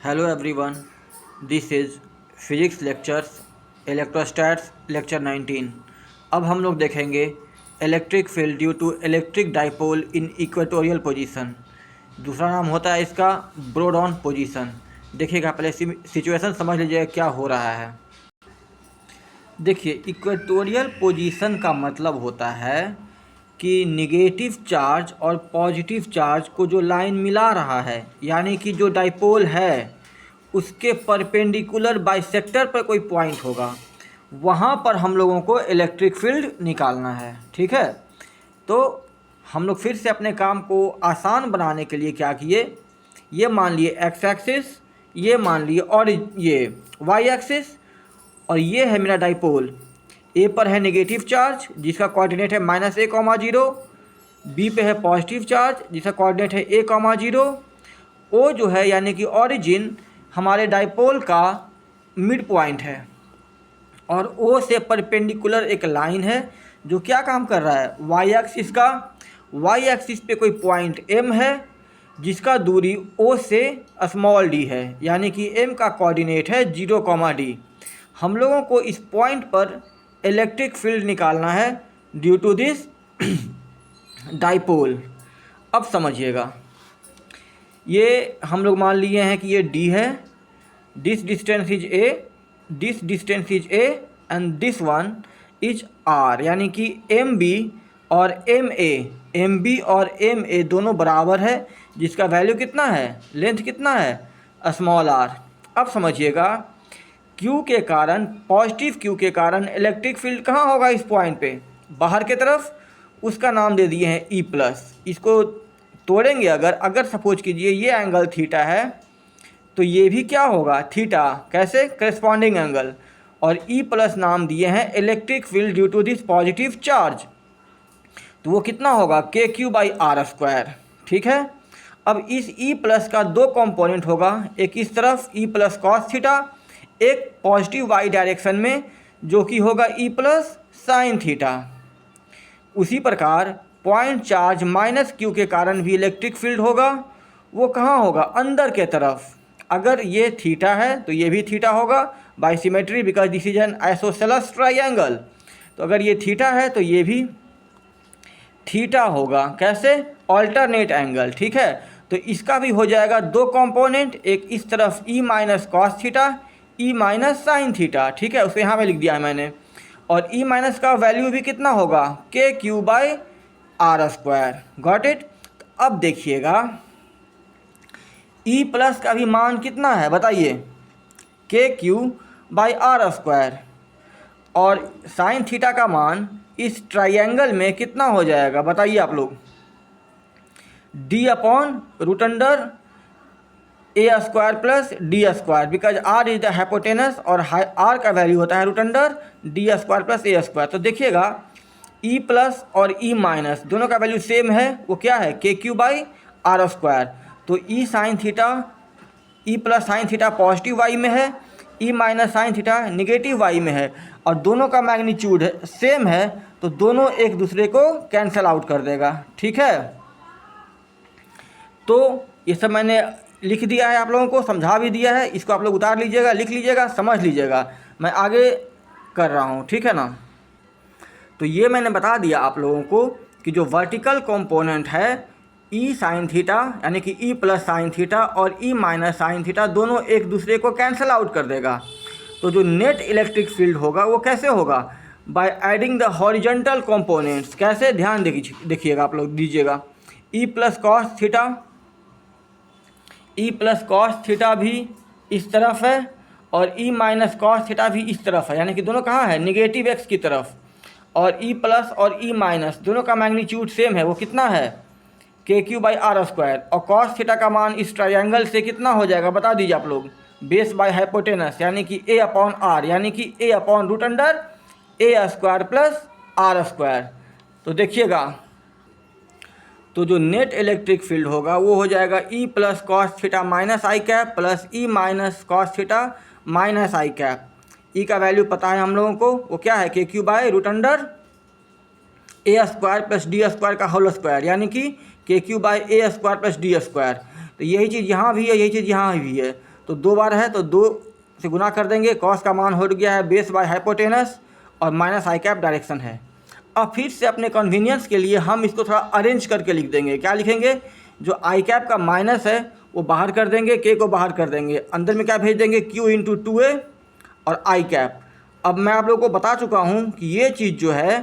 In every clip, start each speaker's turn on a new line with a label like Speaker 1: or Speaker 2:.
Speaker 1: Hello everyone, this is physics lectures electrostatics lecture 19। अब हम लोग देखेंगे electric field due to electric dipole in equatorial position. दूसरा नाम होता है इसका ब्रोड ऑन पोजीशन। देखिएगा, पहले सिचुएशन समझ लीजिएगा क्या हो रहा है। देखिए, इक्वेटोरियल पोजीशन का मतलब होता है कि निगेटिव चार्ज और पॉजिटिव चार्ज को जो लाइन मिला रहा है, यानी कि जो डाइपोल है उसके परपेंडिकुलर बाइसेक्टर पर कोई पॉइंट होगा, वहाँ पर हम लोगों को इलेक्ट्रिक फील्ड निकालना है। ठीक है, तो हम लोग फिर से अपने काम को आसान बनाने के लिए क्या किए, ये मान लिए एक्स एक्सिस, ये मान लिए और ये वाई एक्सिस, और ये है मेरा डाइपोल। ए पर है नेगेटिव चार्ज जिसका कोऑर्डिनेट है -a,0, बी पे है पॉजिटिव चार्ज जिसका कोऑर्डिनेट है a,0। ओ जो है यानी कि ओरिजिन हमारे डाइपोल का मिड पॉइंट है, और ओ से परपेंडिकुलर एक लाइन है जो क्या काम कर रहा है, वाई एक्सिस का। वाई एक्सिस पे कोई पॉइंट एम है जिसका दूरी ओ से स्मॉल डी है, यानी कि एम का कोऑर्डिनेट है 0,d। हम लोगों को इस पॉइंट पर इलेक्ट्रिक फील्ड निकालना है ड्यू टू दिस डाइपोल। अब समझिएगा, ये हम लोग मान लिए हैं कि ये d है, this distance is a, this distance is a and this one is r, यानी कि mb और mb और ma दोनों बराबर है, जिसका वैल्यू कितना है, लेंथ कितना है, स्मॉल r। अब समझिएगा, q के कारण, पॉजिटिव q के कारण इलेक्ट्रिक फील्ड कहाँ होगा, इस पॉइंट पे बाहर के तरफ। उसका नाम दे दिए हैं E+। इसको तोड़ेंगे अगर सपोज कीजिए ये एंगल थीटा है तो ये भी क्या होगा, थीटा। कैसे, करेस्पॉन्डिंग एंगल। और E+ नाम दिए हैं electric field due to this positive charge, तो वो कितना होगा, KQ/r²। ठीक है, अब इस E+ का दो कंपोनेंट होगा, एक इस तरफ E+ cos थीटा, एक पॉजिटिव वाई डायरेक्शन में जो कि होगा E+ sin थीटा। उसी प्रकार पॉइंट चार्ज -q के कारण भी इलेक्ट्रिक फील्ड होगा, वो कहाँ होगा, अंदर के तरफ। अगर ये थीटा है तो ये भी थीटा होगा, by symmetry, because this is an isosceles triangle. तो अगर ये थीटा है तो ये भी थीटा होगा। कैसे, ऑल्टरनेट एंगल। ठीक है, तो इसका भी हो जाएगा दो कंपोनेंट, एक इस तरफ E- cos theta, E- sin theta. ठीक है, उसको यहाँ पे लिख दिया है मैंने। और E- का वैल्यू भी कितना होगा, KQ/r²। Got it. अब देखिएगा, E+ का भी मान कितना है बताइए, KQ/r²। और साइन थीटा का मान इस ट्रायंगल में कितना हो जाएगा बताइए आप लोग, D/√a² + d², because r is the hypotenuse और r का वैल्यू होता है √d² + a²। तो देखिएगा, E+ और E- दोनों का वैल्यू सेम है, वो क्या है, KQ/r²। तो E sin theta, E+ sin theta positive y में है, E- sin theta negative y में है, और दोनों का मैग्नीट्यूड सेम है, तो दोनों एक दूसरे को कैंसिल आउट कर देगा। ठीक है, तो ये सब मैंने लिख दिया है, आप लोगों को समझा भी दिया है। इसको आप लोग उतार लीजिएगा, लिख लीजिएगा, समझ लीजिएगा, मैं आगे कर रहा हूँ। ठीक है ना, तो ये मैंने बता दिया आप लोगों को कि जो वर्टिकल कंपोनेंट है E sin थीटा, यानी कि E+ sin थीटा और E- sin थीटा दोनों एक दूसरे को कैंसिल आउट कर देगा। तो जो नेट इलेक्ट्रिक फील्ड होगा वो कैसे होगा, by adding the horizontal components. कैसे, ध्यान देखिएगा आप लोग, दीजिएगा, E+ cos theta, E+ cos theta भी इस तरफ है और E- cos थीटा भी इस तरफ है, यानी कि दोनों कहाँ है, निगेटिव x की तरफ। और E+ और E- दोनों का मैग्नीट्यूड सेम है, वो कितना है, KQ/r²। और cos थीटा का मान इस ट्रायंगल से कितना हो जाएगा बता दीजिए आप लोग, बेस बाय हाइपोटेनस, यानी कि A/r, यानी कि A/√a² + r²। तो देखिएगा, तो जो नेट इलेक्ट्रिक फील्ड होगा वो हो जाएगा E+ cos theta -i plus E- cos theta -i। E का वैल्यू पता है हम लोगों को, वो क्या है, KQ/√a² + d² का होल स्क्वायर, यानी कि KQ/a² + d²। तो यही चीज़ यहाँ भी है, यही चीज़ यहाँ भी है। तो 2 बार है तो 2 से गुना कर देंगे, कॉस का मान हो गया है बेस बाय हाइपोटेनस और माइनस आई कैप डायरेक्शन है। अब फिर से अपने कन्वीनियंस के लिए हम इसको थोड़ा अरेंज करके लिख देंगे। क्या लिखेंगे, जो आई कैप का माइनस है वो बाहर कर देंगे, के को बाहर कर देंगे, अंदर में क्या भेज देंगे Q इंटू 2a और आई कैप। अब मैं आप लोगों को बता चुका हूँ कि ये चीज़ जो है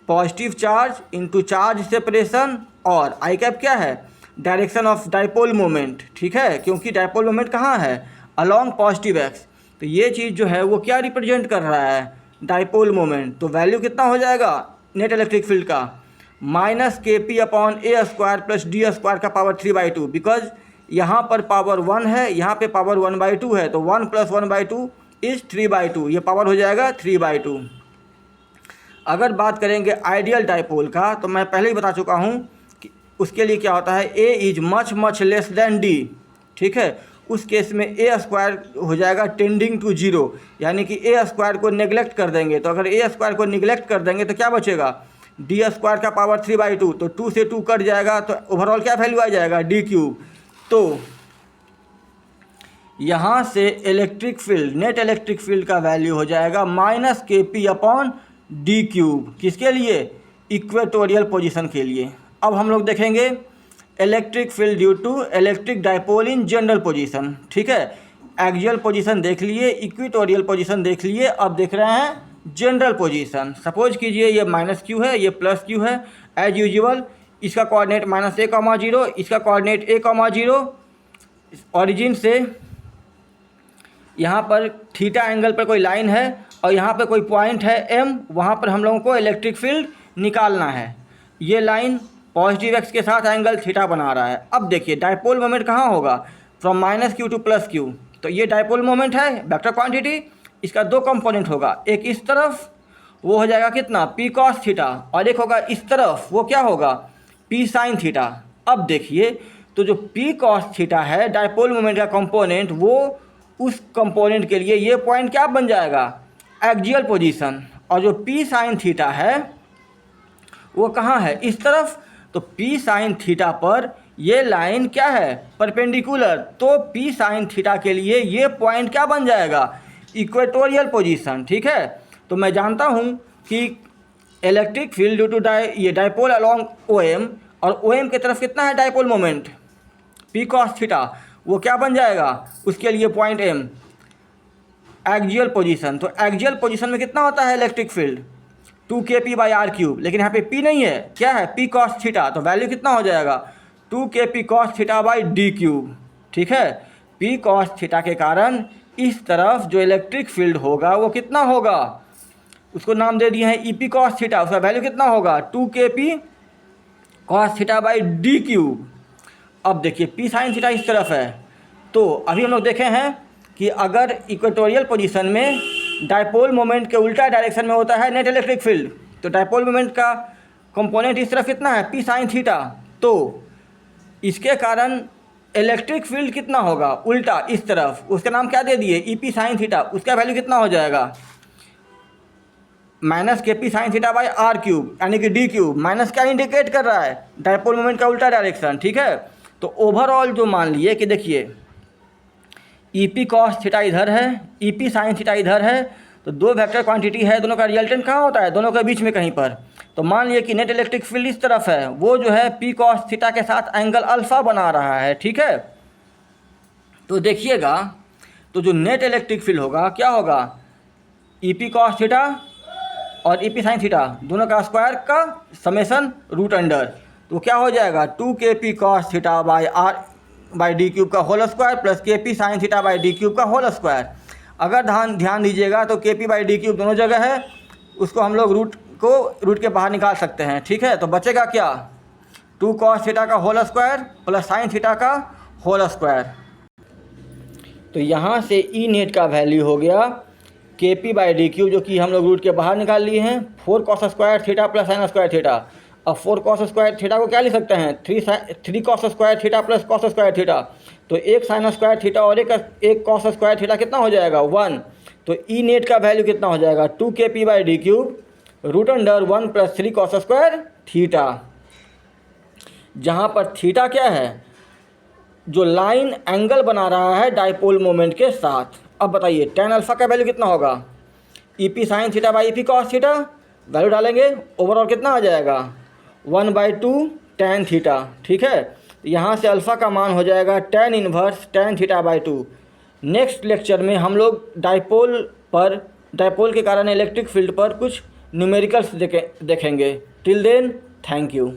Speaker 1: positive charge into charge separation और आई कैप क्या है, डायरेक्शन ऑफ डाइपोल मोमेंट, ठीक है, क्योंकि डाइपोल मोमेंट कहाँ है, अलॉन्ग पॉजिटिव एक्स। तो ये चीज़ जो है वो क्या रिप्रेजेंट कर रहा है, डाइपोल मोमेंट। तो वैल्यू कितना हो जाएगा नेट इलेक्ट्रिक फील्ड का, माइनस के पी अपॉन ए स्क्वायर प्लस डी स्क्वायर का पावर 3/2, बिकॉज यहाँ पर पावर 1 है, यहाँ पे पावर 1/2 है, तो 1 + 1/2 इज 3/2, ये पावर हो जाएगा 3/2। अगर बात करेंगे आइडियल डाइपोल का, तो मैं पहले ही बता चुका हूँ कि उसके लिए क्या होता है, A is much less than D, ठीक है। उस केस में ए स्क्वायर हो जाएगा टेंडिंग टू 0, यानी कि ए स्क्वायर को नेग्लेक्ट कर देंगे। तो अगर ए स्क्वायर को नेग्लेक्ट कर देंगे तो क्या बचेगा, डी स्क्वायर का पावर 3/2, तो 2 से 2 कट जाएगा, तो ओवरऑल क्या वैल्यू आ जाएगा, d³। तो यहाँ से electric field, net electric field का वैल्यू हो जाएगा माइनस के पी अपॉन d³, किसके लिए, इक्वेटोरियल पोजीशन के लिए। अब हम लोग देखेंगे electric field due to electric dipole in general position, ठीक है। एक्सियल पोजीशन देख लिए, इक्वेटोरियल पोजीशन देख लिए, अब देख रहे हैं जनरल पोजीशन। सपोज कीजिए ये -q है, ये +q है, एज यूजुअल इसका कोऑर्डिनेट -a,0, इसका कोऑर्डिनेट a,0, ऑरिजिन से यहाँ पर थीटा एंगल पर कोई लाइन है और यहाँ पे कोई पॉइंट है m, वहाँ पर हम लोगों को इलेक्ट्रिक फील्ड निकालना है। ये लाइन पॉजिटिव एक्स के साथ एंगल थीटा बना रहा है। अब देखिए डाइपोल मोमेंट कहाँ होगा, फ्रॉम -q टू +q, तो ये डाइपोल मोमेंट है वेक्टर क्वांटिटी, इसका 2 कंपोनेंट होगा, एक इस तरफ वो हो जाएगा कितना p cos थीटा, और एक होगा इस तरफ वो क्या होगा p sin थीटा। अब देखिए तो जो p cos थीटा है डाइपोल मोमेंट का कंपोनेंट, वो उस कंपोनेंट के लिए ये पॉइंट क्या बन जाएगा, एक्सियल पोजीशन, और जो p sin थीटा है वो कहाँ है, इस तरफ, तो p sin थीटा पर ये लाइन क्या है, परपेंडिकुलर, तो p sin थीटा के लिए ये पॉइंट क्या बन जाएगा, इक्वेटोरियल पोजीशन, ठीक है। तो मैं जानता हूँ कि इलेक्ट्रिक फील्ड ड्यू टू ये डाइपोल अलॉन्ग OM, और OM की तरफ कितना है dipole moment p cos theta, वो क्या बन जाएगा, उसके लिए पॉइंट M, एक्सियल पोजीशन। तो एक्सियल पोजीशन में कितना होता है इलेक्ट्रिक फील्ड, 2kp/r³, लेकिन यहाँ पे p नहीं है, क्या है p cos थीटा, तो वैल्यू कितना हो जाएगा 2kp cos थीटा/d³, ठीक है। p cos थीटा के कारण इस तरफ जो इलेक्ट्रिक फील्ड होगा वो कितना होगा, उसको नाम दे दिए हैं EP cos थीटा, उसका वैल्यू कितना होगा 2kp cos थीटा/d³। अब देखिए p sin थीटा इस तरफ है, तो अभी हम लोग देखे हैं कि अगर इक्वेटोरियल पोजीशन में डाइपोल मोमेंट के उल्टा डायरेक्शन में होता है नेट इलेक्ट्रिक फील्ड, तो डाइपोल मोमेंट का कंपोनेंट इस तरफ कितना है p sin थीटा, तो इसके कारण इलेक्ट्रिक फील्ड कितना होगा उल्टा इस तरफ, उसका नाम क्या दे दिए EP sin थीटा, उसका वैल्यू कितना हो जाएगा -kp sin थीटा/r³, यानी कि d³। माइनस क्या इंडिकेट कर रहा है, डाइपोल मोमेंट का उल्टा डायरेक्शन, ठीक है। तो ओवरऑल जो मान लिए कि देखिए EP cos थीटा इधर है, EP sin थीटा इधर है, तो 2 वेक्टर क्वांटिटी है, दोनों का रिजल्टेंट कहाँ होता है, दोनों के बीच में कहीं पर। तो मान लिए कि नेट इलेक्ट्रिक फील्ड इस तरफ है, वो जो है p cos थीटा के साथ एंगल अल्फा बना रहा है, ठीक है। तो देखिएगा तो जो नेट इलेक्ट्रिक फील्ड होगा क्या होगा, EP cos थीटा और EP sin थीटा दोनों का स्क्वायर का समेसन √अंडर, तो क्या हो जाएगा 2kp cos थीटा/d³ का whole square plus kp sin थीटा/d³ का होल स्क्वायर। अगर ध्यान दीजिएगा तो kp/d³ दोनों जगह है, उसको हम लोग रूट के बाहर निकाल सकते हैं, ठीक है। तो बचेगा क्या 2 cos थीटा का whole square plus sin theta का होल स्क्वायर। तो यहाँ से ई नेट का वैल्यू हो गया kp/d³, जो कि हम लोग रूट के बाहर निकाल लिए हैं, 4 cos square theta plus sin square theta. अब 4 cos स्क्वायर थीटा को क्या लिख सकते हैं, 3 cos square theta plus cos square theta, तो एक sin स्क्वायर थीटा और एक cos स्क्वायर थीटा कितना हो जाएगा 1। तो ई नेट का वैल्यू कितना हो जाएगा 2kp/d³ √1 + 3 cos स्क्वायर थीटा, जहाँ पर थीटा क्या है जो लाइन एंगल बना रहा है डाइपोल मोमेंट के साथ। अब बताइए tan अल्फ़ा का वैल्यू कितना होगा, E P sine theta by E P cos theta, value डालेंगे ओवरऑल कितना आ जाएगा 1/2 tan थीटा। ठीक है, यहाँ से अल्फ़ा का मान हो जाएगा tan inverse tan theta by 2। Next lecture में हम लोग डाइपोल के कारण इलेक्ट्रिक फील्ड पर कुछ न्यूमेरिकल्स देखेंगे। Till then thank you.